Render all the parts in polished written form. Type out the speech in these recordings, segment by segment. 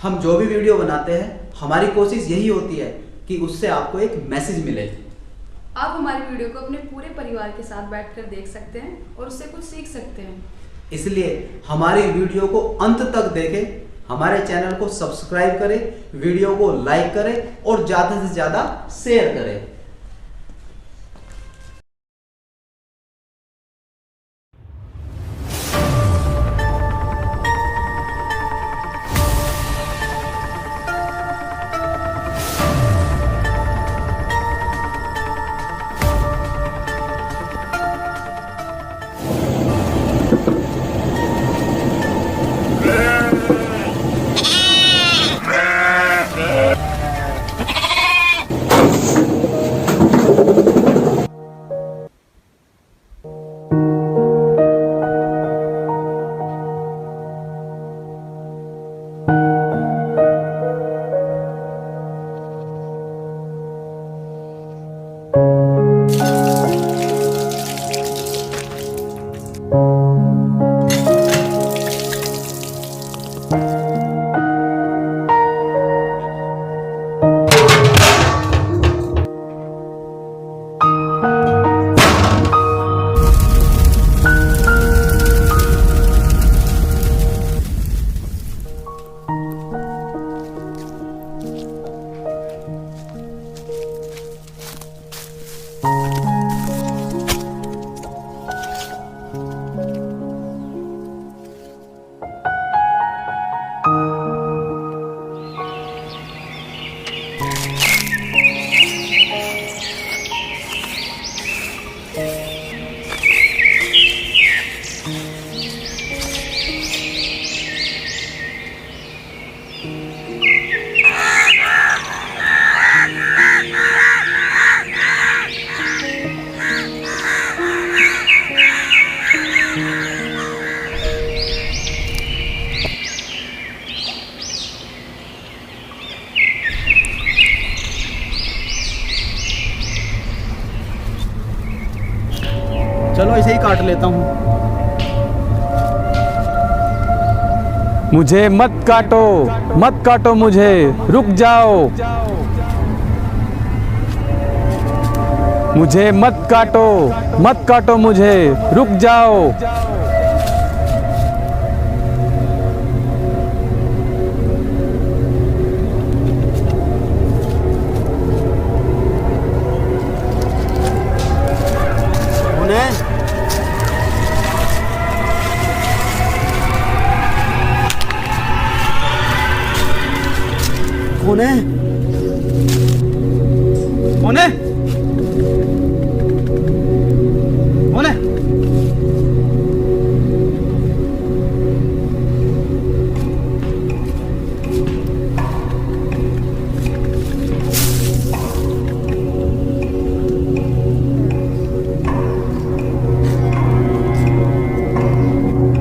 हम जो भी वीडियो बनाते हैं हमारी कोशिश यही होती है कि उससे आपको एक मैसेज मिले। आप हमारी वीडियो को अपने पूरे परिवार के साथ बैठकर देख सकते हैं और उससे कुछ सीख सकते हैं। इसलिए हमारी वीडियो को अंत तक देखें, हमारे चैनल को सब्सक्राइब करें, वीडियो को लाइक करें और ज़्यादा से ज़्यादा शेयर करें। चलो ऐसे ही काट लेता हूँ। मुझे मत काटो, मत काटो मुझे, रुक जाओ। मुझे मत काटो, मत काटो मुझे, रुक जाओ। कौन है? कौन है? कौन है?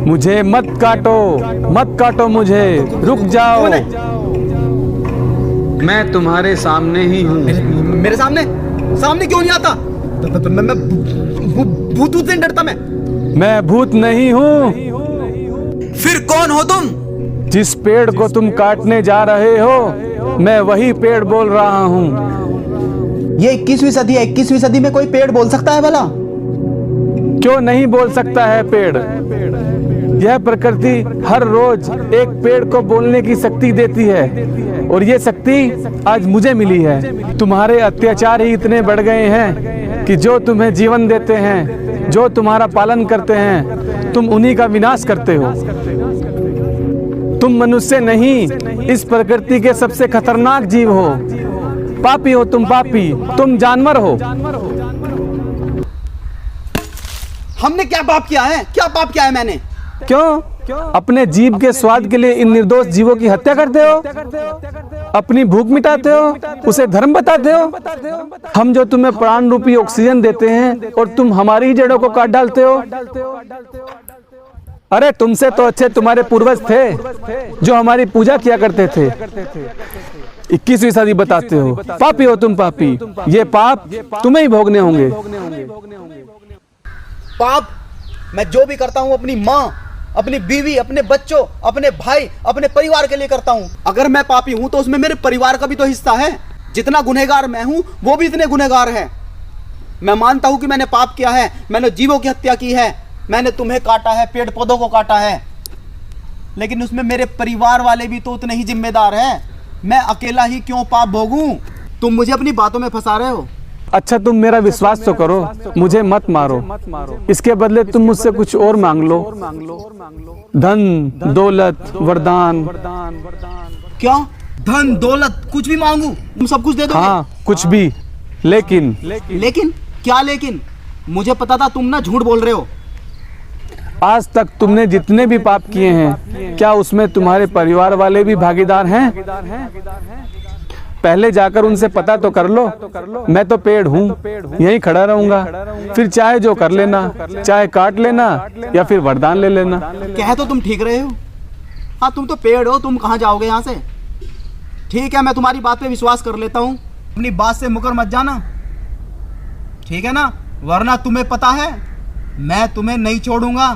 मुझे मत काटो, मत काटो मुझे, रुक जाओ। मैं तुम्हारे सामने ही हूँ। मेरे सामने? सामने क्यों नहीं आता? मैं भूत से डरता मैं भूत नहीं हूँ। फिर कौन हो तुम? जिस पेड़ को तुम काटने जा रहे हो, मैं वही पेड़ बोल रहा हूँ। ये 21वीं सदी है, 21वीं सदी में कोई पेड़ बोल सकता है भला? क्यों नहीं बोल सकता है पेड़? यह प्रकृति हर रोज एक पेड़ को बोलने की शक्ति देती है और ये शक्ति आज मुझे मिली है। तुम्हारे अत्याचार ही इतने बढ़ गए हैं कि जो तुम्हें जीवन देते हैं, जो तुम्हारा पालन करते हैं, तुम उन्हीं का विनाश करते हो। तुम मनुष्य नहीं, इस प्रकृति के सबसे खतरनाक जीव हो। पापी हो तुम, पापी, तुम जानवर हो। हमने क्या पाप किया है? क्या पाप किया है मैंने? क्यों? अपने जीव के स्वाद के लिए इन निर्दोष जीवों की हत्या करते हो, अपनी भूख मिटाते हो, उसे धर्म बताते हो। हम जो तुम्हें प्राण रूपी ऑक्सीजन देते हैं और तुम हमारी ही जड़ों को काट डालते हो। अरे तुमसे तो अच्छे तुम्हारे पूर्वज थे जो हमारी पूजा किया करते थे। 21वीं सदी बताते हो। पापी हो तुम, पापी। ये पाप तुम्हें ही भोगने होंगे। पाप मैं जो भी करता हूँ अपनी माँ अपनी बीवी, अपने बच्चों, अपने भाई, अपने परिवार के लिए करता हूँ। अगर मैं पापी हूँ तो उसमें मेरे परिवार का भी तो हिस्सा है। जितना गुनहगार मैं हूँ वो भी इतने गुनहगार हैं। मैं मानता हूँ कि मैंने पाप किया है, मैंने जीवों की हत्या की है, मैंने तुम्हें काटा है, पेड़ पौधों को काटा है, लेकिन उसमें मेरे परिवार वाले भी तो उतने ही जिम्मेदार हैं। मैं अकेला ही क्यों पाप भोगूं? तुम मुझे अपनी बातों में फंसा रहे हो। अच्छा तुम मेरा विश्वास तो करो, मुझे मत मारो। इसके बदले तुम मुझसे कुछ और मांग लो, धन, दौलत, वरदान। क्या? धन, दौलत, कुछ भी मांगू? तुम सब कुछ दे दोगे? हाँ कुछ भी, लेकिन क्या लेकिन? मुझे पता था तुम ना झूठ बोल रहे हो। आज तक तुमने जितने भी पाप किए हैं, क्या उसमें तुम्हारे परिवार वाले भी भागीदार हैं? पहले जाकर उनसे पता तो कर लो। मैं तो पेड़ हूँ, यहीं खड़ा रहूंगा, फिर चाहे जो कर लेना, चाहे काट लेना या फिर वरदान ले लेना। कह तो तुम ठीक रहे हो। हाँ तुम तो पेड़ हो, तुम कहाँ जाओगे यहाँ से? ठीक है, मैं तुम्हारी बात पे विश्वास कर लेता हूँ। अपनी बात से मुकर मत जाना, ठीक है ना? वरना तुम्हें पता है मैं तुम्हें नहीं छोड़ूंगा,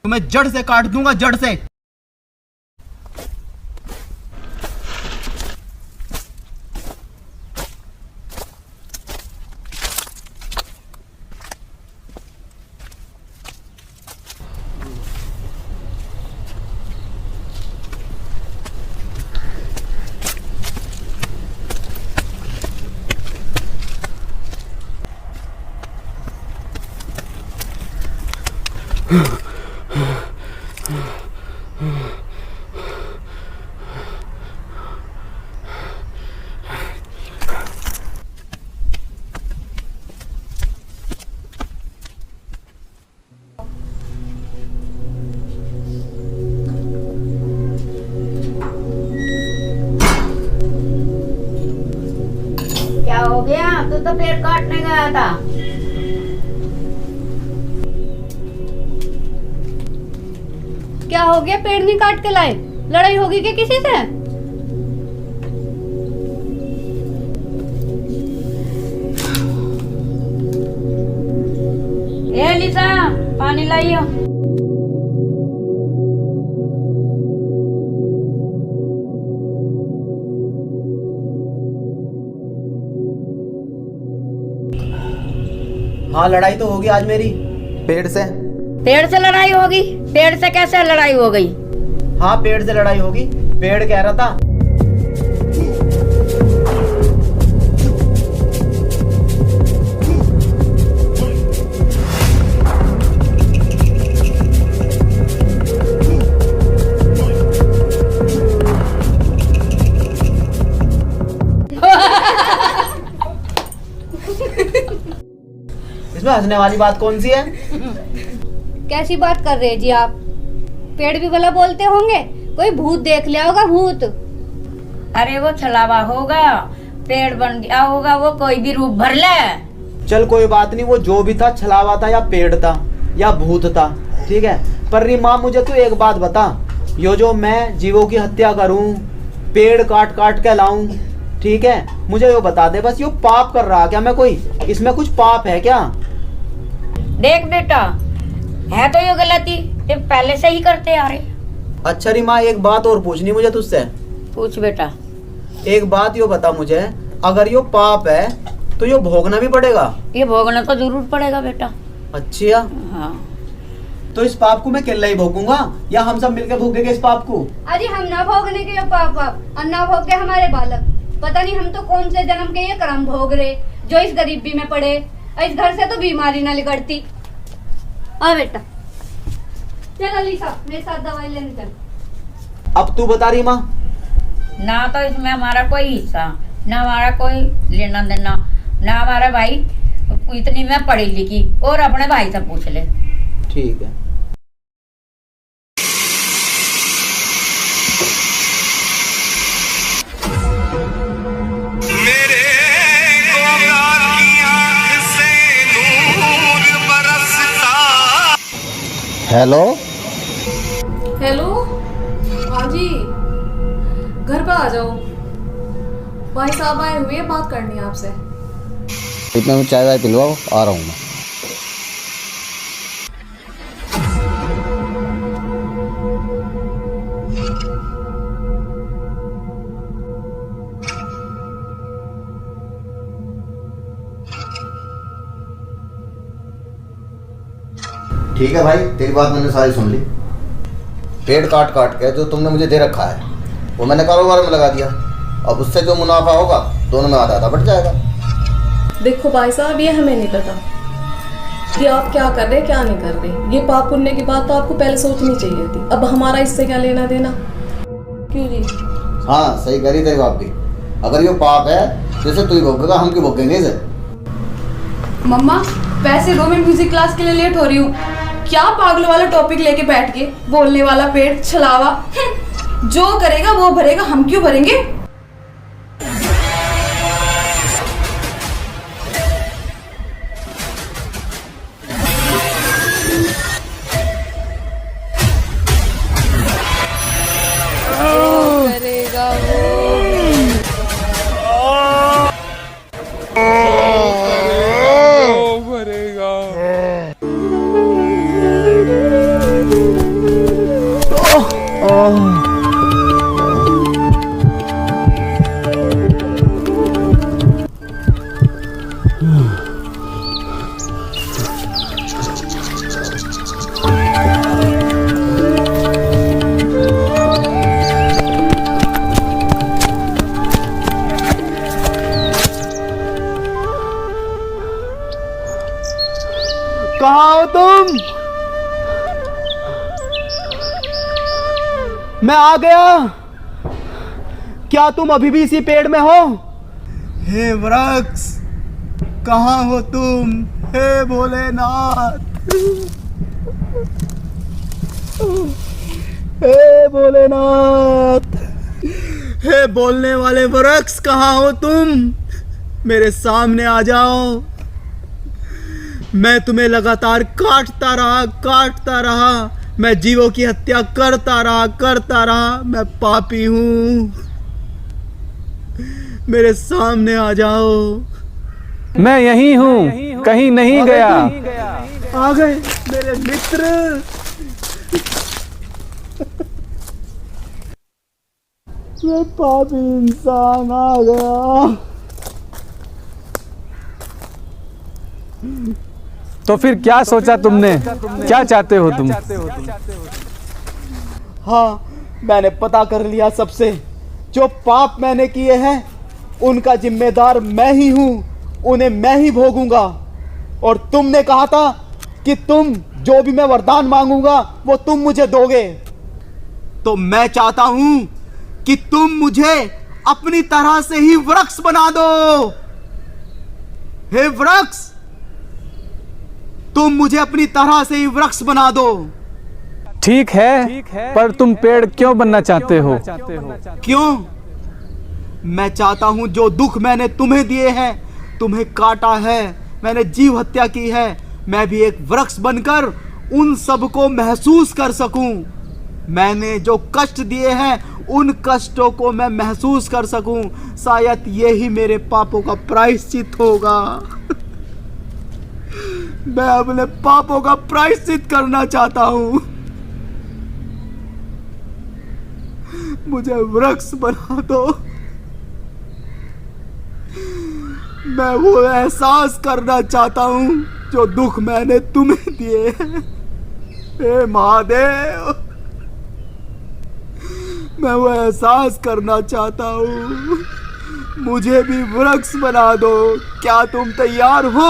तुम्हें जड़ से काट दूंगा, जड़ से। क्या हो गया? तू तो पेड़ काटने गया था। क्या हो गया? पेड़ नहीं काट के लाए? लड़ाई होगी क्या किसी से? ए लिसा, पानी लाइयो। हाँ लड़ाई तो होगी आज मेरी पेड़ से। पेड़ से लड़ाई होगी? पेड़ से कैसे लड़ाई हो गई? हाँ पेड़ से लड़ाई होगी। पेड़ कह रहा था इसमें हंसने वाली बात कौन सी है? कैसी बात कर रहे हैं जी आप? पेड़ भी भला बोलते होंगे, कोई भूत देख लिया होगा, भूत। अरे वो छलावा होगा, पेड़ बन गया होगा, वो कोई भी रूप भर ले। चल कोई बात नहीं, वो जो भी था, छलावा था या पेड़ था या भूत था, ठीक है। पर माँ मुझे तू एक बात बता, यो जो मैं जीवों की हत्या करूं, पेड़ काट काट के लाऊं, ठीक है, मुझे यो बता दे बस, यो पाप कर रहा क्या मैं कोई? इसमें कुछ पाप है क्या? देख बेटा, है तो ये गलती, ये पहले से ही करते आ रहे। अच्छा रीमा, एक बात और पूछनी मुझे तुझसे। पूछ बेटा। एक बात यो बता मुझे, अगर यो पाप है तो यो भोगना भी पड़ेगा? ये भोगना तो जरूर पड़ेगा बेटा। अच्छा हाँ। तो इस पाप को मैं अकेला ही भोगूंगा या हम सब मिलकर भोगेंगे इस पाप को? अरे हम ना भोगने के पाप और ना भोग के हमारे बालक, पता नहीं हम तो कौन से जन्म के ये कर्म भोग रहे, जो इस गरीबी में पड़े। इस घर से तो बीमारी ना निकलती। आ बेटा चल अलीसा, मेरे साथ दवाई लेने चल। अब तू बता रीमा। ना तो इसमें हमारा कोई हिस्सा, ना हमारा कोई लेना देना, ना हमारा भाई इतनी मैं पढ़ी लिखी, और अपने भाई से पूछ ले। ठीक है। हेलो हेलो, हाँ जी, घर पे आ जाओ, भाई साहब आए हुए हैं, बात करनी है आपसे। इतना में चाय वाय पिलवाओ, आ रहा हूँ मैं। ठीक है भाई, तेरी बात मैंने सारी सुन ली। पेड़ काट काट के जो तुमने मुझे दे रखा है वो मैंने कारोबार में लगा दिया। अब उससे जो मुनाफा होगा दोनों में आधा आधा बढ़ जाएगा। देखो भाई साहब, ये हमें नहीं पता कि आप क्या कर रहे हैं क्या नहीं कर रहे। ये पाप पुण्य की बात तो आपको पहले सोचनी चाहिए थी। अब हमारा इससे क्या लेना देना? क्यों जी? हाँ सही करी तेरी बाप भी। अगर ये पाप है तो इसे तू ही भोगेगा, हम क्यों भोगेंगे इसे? मम्मा वैसे रो, मैं म्यूजिक क्लास के लिए लेट हो रही हूँ। क्या पागल वाला टॉपिक लेके बैठ के बोलने वाला पेड़ छलावा। जो करेगा वो भरेगा, हम क्यों भरेंगे? करेगा कहाँ हो तुम? मैं आ गया। क्या तुम अभी भी इसी पेड़ में हो? हे वृक्ष, कहाँ हो तुम? हे भोलेनाथ, हे भोलेनाथ, हे बोलने वाले वृक्ष, कहाँ हो तुम? मेरे सामने आ जाओ। मैं तुम्हें लगातार काटता रहा। मैं जीवों की हत्या करता रहा। मैं पापी हूँ। मेरे सामने आ जाओ। मैं यहीं हूँ, कहीं नहीं गया। आ गए मेरे मित्र। मैं पापी इंसान आ गया। तो फिर क्या सोचा तुमने? क्या चाहते हो तुम? हाँ, मैंने पता कर लिया सबसे। जो पाप मैंने किए हैं उनका जिम्मेदार मैं ही हूँ। उन्हें मैं ही भोगूंगा। और तुमने कहा था कि तुम जो भी मैं वरदान मांगूंगा वो तुम मुझे दोगे। तो मैं चाहता हूँ कि तुम मुझे अपनी तरह से ही वृक्ष बना दो। हे वृक्ष, तुम मुझे अपनी तरह से ही वृक्ष बना दो। ठीक है, पर तुम पेड़ क्यों बनना चाहते हो? क्यों? मैं चाहता हूं जो दुख मैंने तुम्हें दिए हैं, तुम्हें काटा है, मैंने जीव हत्या की है, मैं भी एक वृक्ष बनकर उन सब को महसूस कर सकूं। मैंने जो कष्ट दिए हैं उन कष्टों को मैं महसूस कर सकूं। शायद यही मेरे पापों का प्रायश्चित होगा। मैं अपने पापों का प्रायश्चित करना चाहता हूं। मुझे वृक्ष बना दो। मैं वो एहसास करना चाहता हूं जो दुख मैंने तुम्हें दिए हैं। हे महादेव, मैं वो एहसास करना चाहता हूं। मुझे भी वृक्ष बना दो। क्या तुम तैयार हो?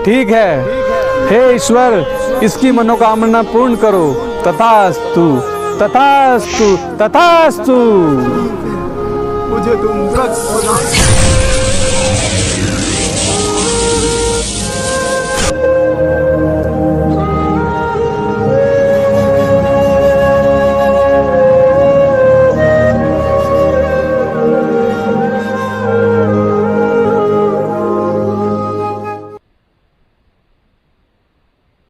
ठीक है, हे ईश्वर, इसकी मनोकामना पूर्ण करो। तथास्तु, तथास्तु, तथास्तु। मुझे तुम वृक्ष बना